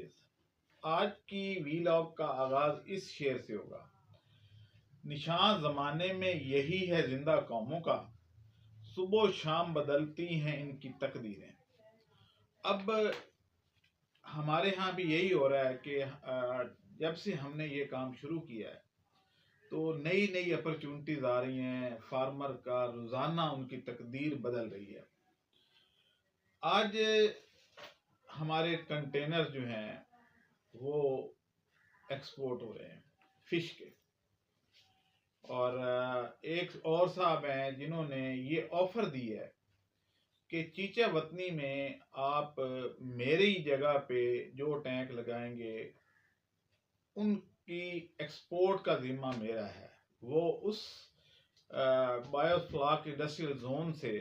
हाफिज। आज की वीलॉग का आगाज इस शेर से होगा। निशान जमाने में यही है जिंदा कौमों का, सुबह शाम बदलती हैं इनकी तकदीरें। अब हमारे यहाँ भी यही हो रहा है कि जब से हमने ये काम शुरू किया है तो नई नई अपॉर्चुनिटीज आ रही हैं। फार्मर का रोजाना उनकी तकदीर बदल रही है। आज हमारे कंटेनर जो हैं वो एक्सपोर्ट हो रहे हैं फिश के, और एक और साहब हैं जिन्होंने ये ऑफर दी है कि चीचा वतनी में आप मेरी जगह पे जो टैंक लगाएंगे उनकी एक्सपोर्ट का जिम्मा मेरा है। वो उस बायोफ्लॉक इंडस्ट्रियल जोन से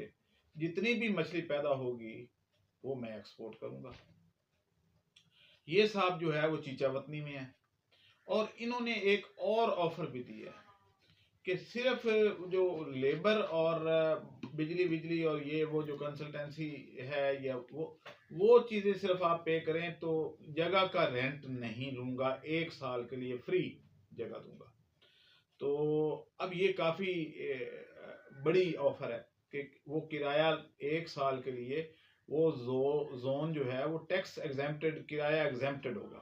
जितनी भी मछली पैदा होगी वो मैं एक्सपोर्ट करूंगा। ये साहब जो है वो चीचा वतनी में है, और इन्होंने एक और ऑफर भी दी है कि सिर्फ जो लेबर और बिजली और ये वो जो कंसल्टेंसी है या वो चीज़ें सिर्फ आप पे करें तो जगह का रेंट नहीं लूँगा, 1 साल के लिए फ्री जगह दूंगा। तो अब ये काफ़ी बड़ी ऑफर है कि वो किराया 1 साल के लिए वो जोन जो है वो टैक्स एग्जेम्प्टेड, किराया एग्जेम्प्टेड होगा।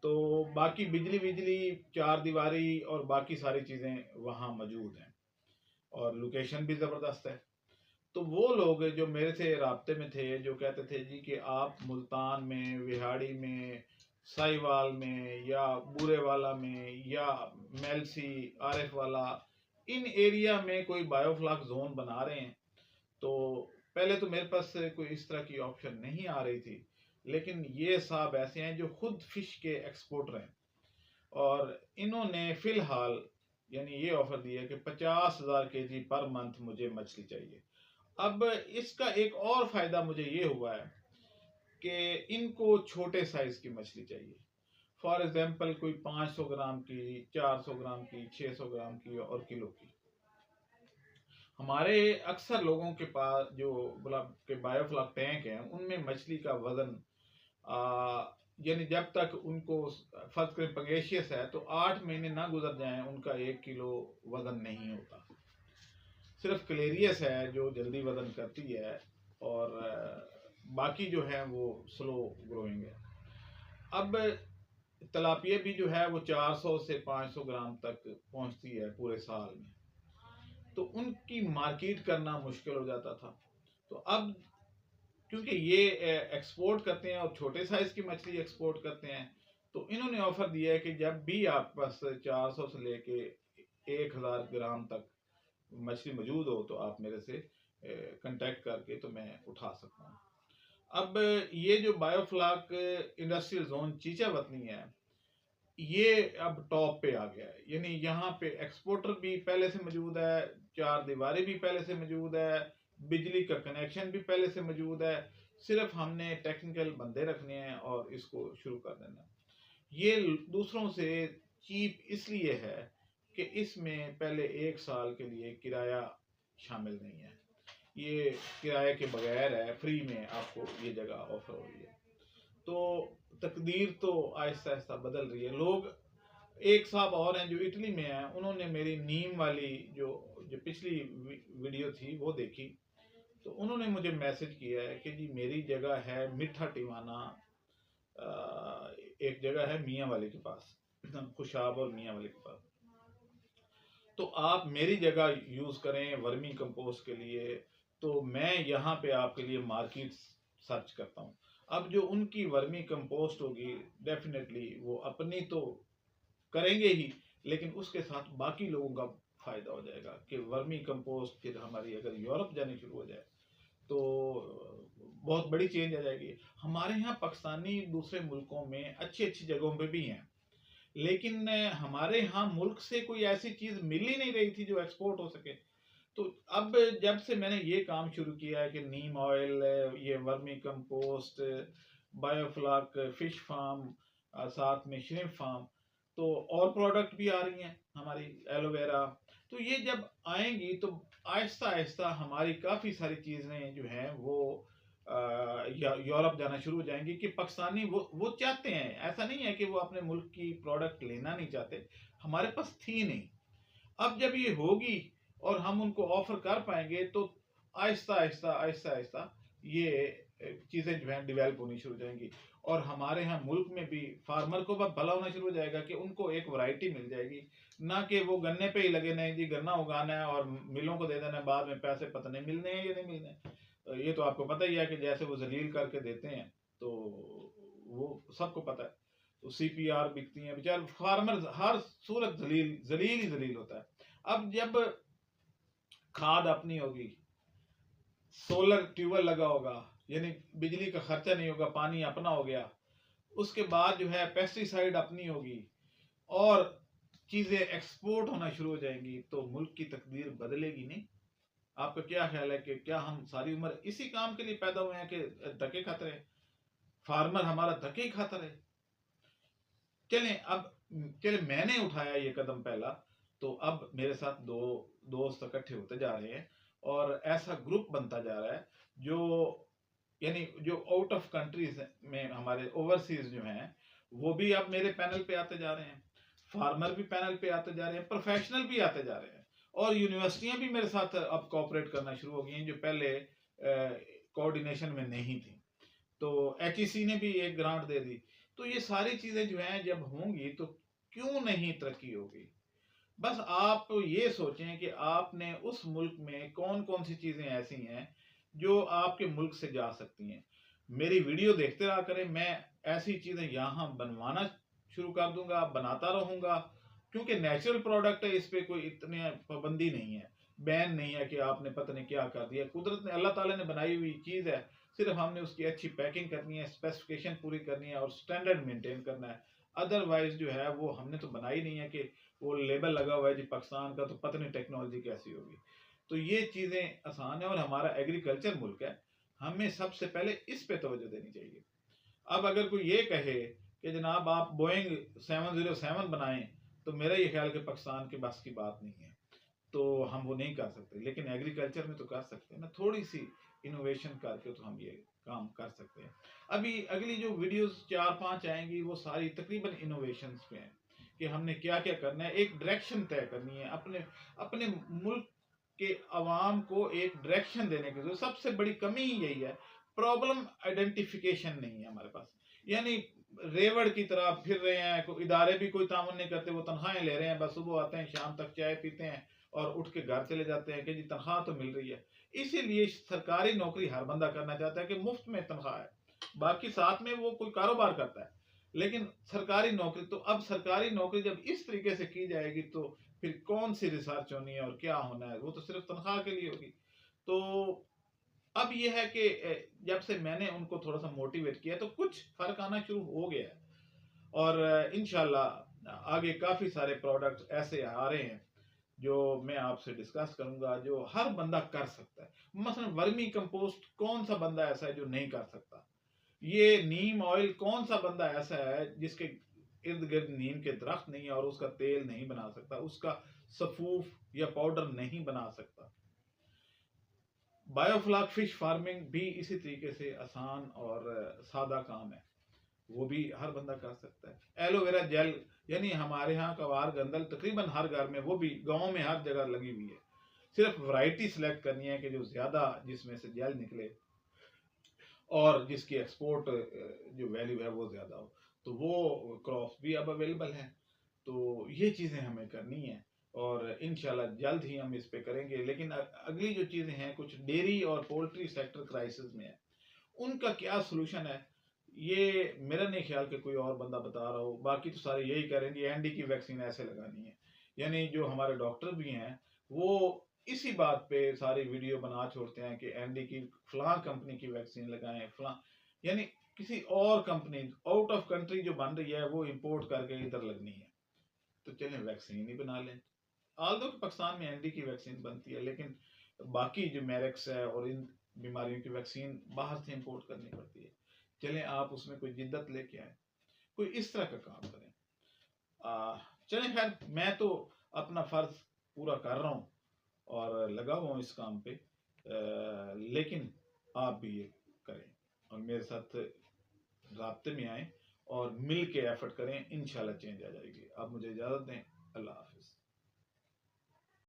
तो बाकी बिजली चार दीवारी और बाकी सारी चीज़ें वहाँ मौजूद हैं, और लोकेशन भी ज़बरदस्त है। तो वो लोग जो मेरे से राब्ते में थे जो कहते थे जी कि आप मुल्तान में, विहाड़ी में, साहिवाल में या बूरेवाला में या मेलसी, आरिफ वाला, इन एरिया में कोई बायोफ्लॉक जोन बना रहे हैं। तो पहले तो मेरे पास कोई इस तरह की ऑप्शन नहीं आ रही थी, लेकिन ये साहब ऐसे हैं जो खुद फिश के एक्सपोर्टर हैं, और इन्होंने फिलहाल यानी ये ऑफर दिया कि 50,000 kg पर मंथ मुझे मछली चाहिए। अब इसका एक और फायदा मुझे ये हुआ है कि इनको छोटे साइज की मछली चाहिए। फॉर एग्जाम्पल कोई 500 ग्राम की, 400 ग्राम की, 600 ग्राम की और किलो की। हमारे अक्सर लोगों के पास जो के बायोफ्लॉक टैंक हैं उनमें मछली का वजन यानी जब तक उनको फर्स्ट करें पंगेशियस है तो 8 महीने ना गुजर जाएं उनका 1 किलो वजन नहीं होता। सिर्फ क्लेरियस है जो जल्दी वजन करती है, और बाकी जो है वो स्लो ग्रोइंग है। अब तलापिया भी जो है वो 400 से 500 ग्राम तक पहुंचती है पूरे साल में, तो उनकी मार्केट करना मुश्किल हो जाता था। तो अब क्योंकि ये एक्सपोर्ट करते हैं और छोटे साइज की मछली एक्सपोर्ट करते हैं, तो इन्होंने ऑफर दिया है कि जब भी आप पास 400 से लेके 1000 ग्राम तक मछली मौजूद हो तो आप मेरे से कांटेक्ट करके तो मैं उठा सकता हूँ। अब ये जो बायोफ्लॉक इंडस्ट्रियल जोन चीचा वतनी है ये अब टॉप पे आ गया है, यानी यहाँ पे एक्सपोर्टर भी पहले से मौजूद है, चार दीवारें भी पहले से मौजूद है, बिजली का कनेक्शन भी पहले से मौजूद है। सिर्फ हमने टेक्निकल बंदे रखने हैं और इसको शुरू कर देना। ये दूसरों से चीप इसलिए है कि इसमें पहले 1 साल के लिए किराया शामिल नहीं है, ये किराए के बगैर है, फ्री में आपको ये जगह ऑफर हो रही है। तो तकदीर तो आहिस्ता आहिस्ता बदल रही है। लोग, एक साहब और हैं जो इटली में हैं, उन्होंने मेरी नीम वाली जो पिछली वीडियो थी वो देखी, तो उन्होंने मुझे मैसेज किया है कि जी मेरी जगह है मिठा टिवाना, एक जगह है मियाँ वाले के पास, खुशाब और मियाँ वाले के पास, तो आप मेरी जगह यूज़ करें वर्मी कंपोस्ट के लिए। तो मैं यहाँ पे आपके लिए मार्केट सर्च करता हूँ। अब जो उनकी वर्मी कंपोस्ट होगी डेफिनेटली वो अपनी तो करेंगे ही, लेकिन उसके साथ बाकी लोगों का फायदा हो जाएगा कि वर्मी कंपोस्ट फिर हमारी अगर यूरोप जानी शुरू हो जाए तो बहुत बड़ी चेंज आ जाएगी। हमारे यहाँ पाकिस्तानी दूसरे मुल्कों में अच्छी अच्छी जगहों पे भी हैं, लेकिन हमारे यहाँ मुल्क से कोई ऐसी चीज मिल ही नहीं रही थी जो एक्सपोर्ट हो सके। तो अब जब से मैंने ये काम शुरू किया है कि नीम ऑयल, ये vermi compost, biofloc fish farm, साथ में श्रिम्प फार्म, तो और प्रोडक्ट भी आ रही हैं हमारी एलोवेरा, तो ये जब आएंगी तो आहिस्ता आहिस्ता हमारी काफ़ी सारी चीज़ें जो हैं वो या यूरोप जाना शुरू हो जाएंगी कि पाकिस्तानी वो चाहते हैं। ऐसा नहीं है कि वो अपने मुल्क की प्रोडक्ट लेना नहीं चाहते, हमारे पास थी नहीं। अब जब ये होगी और हम उनको ऑफर कर पाएंगे तो आहिस्ता आहिस्ता आहिस्ता आहिस्ता ये चीज़ें जो है डेवलप होनी शुरू हो जाएंगी। और हमारे यहाँ मुल्क में भी फार्मर को भला होना शुरू हो जाएगा कि उनको एक वैरायटी मिल जाएगी, ना कि वो गन्ने पे ही लगे नहीं जी गन्ना उगाना है और मिलों को दे देना है, बाद में पैसे पता नहीं मिलने हैं या नहीं मिलने हैं। ये तो आपको पता ही है कि जैसे वो जलील करके देते हैं तो वो सबको पता है। तो CPR बिकती हैं, बेचारे फार्मर हर सूरत जलील जलील ही जलील होता है। अब जब खाद अपनी होगी, सोलर ट्यूबवेल लगा होगा, यानी बिजली का खर्चा नहीं होगा, पानी अपना हो गया, उसके बाद जो है पेस्टिसाइड अपनी होगी और चीजें एक्सपोर्ट होना शुरू हो जाएंगी, तो मुल्क की तकदीर बदलेगी नहीं। आपका क्या ख्याल है कि क्या हम सारी उम्र इसी काम के लिए पैदा हुए हैं कि धक्के खाते रहे, फार्मर हमारा धक्के ही खाता रहे? चले मैंने उठाया ये कदम पहला, तो अब मेरे साथ दो दोस्त इकट्ठे होते जा रहे हैं और ऐसा ग्रुप बनता जा रहा है जो यानी जो आउट ऑफ कंट्रीज में हमारे ओवरसीज जो हैं वो भी अब मेरे पैनल पे आते जा रहे हैं, फार्मर भी पैनल पे आते जा रहे हैं, प्रोफेशनल भी आते जा रहे हैं, और यूनिवर्सिटियां भी मेरे साथ अब कोऑपरेट करना शुरू हो गई हैं जो पहले कोऑर्डिनेशन में नहीं थी। तो HEC ने भी एक ग्रांट दे दी। तो ये सारी चीजें जो हैं जब होंगी तो क्यों नहीं तरक्की होगी? बस आप ये सोचें कि आपने उस मुल्क में कौन कौन सी चीजें ऐसी हैं जो आपके मुल्क से जा सकती हैं। मेरी वीडियो देखते रहा करें, मैं ऐसी चीजें यहाँ बनवाना शुरू कर दूंगा, बनाता रहूंगा, क्योंकि नेचुरल प्रोडक्ट है, इस पे कोई इतनी पाबंदी नहीं है, बैन नहीं है कि आपने पता नहीं क्या कर दिया। कुदरत ने, अल्लाह ताला ने बनाई हुई चीज है, सिर्फ हमने उसकी अच्छी पैकिंग करनी है, स्पेसिफिकेशन पूरी करनी है और स्टैंडर्ड मेंटेन करना है। अदरवाइज जो है वो हमने तो बनाई नहीं है कि वो लेबल लगा हुआ है जी पाकिस्तान का, तो पता नहीं टेक्नोलॉजी कैसी होगी। तो ये चीज़ें आसान है और हमारा एग्रीकल्चर मुल्क है, हमें सबसे पहले इस पे तवज्जो देनी चाहिए। अब अगर कोई ये कहे कि जनाब आप बोइंग 707 बनाएं, तो मेरा ये ख्याल कि पाकिस्तान के बस की बात नहीं है, तो हम वो नहीं कर सकते। लेकिन एग्रीकल्चर में तो कर सकते हैं ना, थोड़ी सी इनोवेशन करके तो हम ये काम कर सकते हैं। अभी अगली जो वीडियोस 4-5 आएंगी वो सारी तकरीबन इनोवेशंस पे हैं कि हमने क्या क्या करना है, एक डायरेक्शन तय करनी है, अपने अपने मुल्क के अवाम को एक डायरेक्शन देने की। सबसे बड़ी कमी ही यही है, प्रॉब्लम आइडेंटिफिकेशन नहीं है हमारे पास। यानी रेवड़ की तरह फिर रहे हैं, कोई इदारे भी कोई तामुन नहीं करते, वो तनख्वाहें ले रहे हैं, बस सुबह आते हैं शाम तक चाय पीते हैं और उठ के घर चले जाते हैं कि जी तनख्वाह तो मिल रही है। इसीलिए सरकारी नौकरी हर बंदा करना चाहता है कि मुफ्त में तनख्वाह है, बाकी साथ में वो कोई कारोबार करता है, लेकिन सरकारी नौकरी। तो अब सरकारी नौकरी जब इस तरीके से की जाएगी तो फिर कौन सी रिसर्च होनी है और क्या होना है, वो तो सिर्फ तनख्वाह के लिए होगी। तो अब ये है कि जब से मैंने उनको थोड़ा सा मोटिवेट किया तो कुछ फर्क आना शुरू हो गया है, और इंशाल्लाह आगे काफ़ी सारे प्रोडक्ट्स ऐसे आ रहे हैं जो मैं आपसे डिस्कस करूंगा जो हर बंदा कर सकता है। मसलन वर्मी कंपोस्ट कौन सा बंदा ऐसा है जो नहीं कर सकता? ये नीम ऑयल कौन सा बंदा ऐसा है जिसके इर्द गिर्द नीम के दरख्त नहीं है और उसका तेल नहीं बना सकता, उसका सफूफ या पाउडर नहीं बना सकता? बायोफ्लॉक फिश फार्मिंग भी इसी तरीके से आसान और सादा काम है, वो भी हर बंदा कर सकता है। एलोवेरा जेल, यानी हमारे यहाँ कवार गंदल तकरीबन हर घर में, वो भी गांव में हर जगह लगी हुई है, सिर्फ वैरायटी सिलेक्ट करनी है कि जो ज़्यादा जिसमें से जेल निकले और जिसकी एक्सपोर्ट जो वैल्यू है वो ज़्यादा हो, तो वो क्रॉप्स भी अब अवेलेबल हैं। तो ये चीज़ें हमें करनी है और इंशाल्लाह जल्द ही हम इस पे करेंगे। लेकिन अगली जो चीज़ें हैं, कुछ डेयरी और पोल्ट्री सेक्टर क्राइसिस में है, उनका क्या सोल्यूशन है ये मेरा नहीं ख्याल कि कोई और बंदा बता रहा हो। बाकी तो सारे यही कह रहे हैं कि एनडी की वैक्सीन ऐसे लगानी है, यानी जो हमारे डॉक्टर भी हैं वो इसी बात पे सारी वीडियो बना छोड़ते हैं कि एनडी की फलां कंपनी की वैक्सीन लगाएं, फलां, यानी किसी और कंपनी आउट ऑफ कंट्री जो बन रही है वो इंपोर्ट करके इधर लगनी है। तो चलें वैक्सीन ही बना लें। आल्दो कि पाकिस्तान में एनडी की वैक्सीन बनती है, लेकिन बाकी जो मेरेक्स है और इन बीमारियों की वैक्सीन बाहर से इंपोर्ट करनी पड़ती है। चलें आप उसमें कोई जिद्दत लेके आए, कोई इस तरह का काम करें। चलें खैर, मैं तो अपना फर्ज पूरा कर रहा हूँ और लगा हुआ हूँ इस काम पे, लेकिन आप भी ये करें और मेरे साथ राब्ते में आएँ और मिल के एफर्ट करें, इंशाल्लाह चेंज आ जाएगी। आप मुझे इजाज़त दें। अल्लाह हाफ़िज़।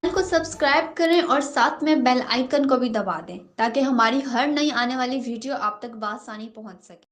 चैनल को सब्सक्राइब करें और साथ में बेल आइकन को भी दबा दें ताकि हमारी हर नई आने वाली वीडियो आप तक बआसानी पहुंच सके।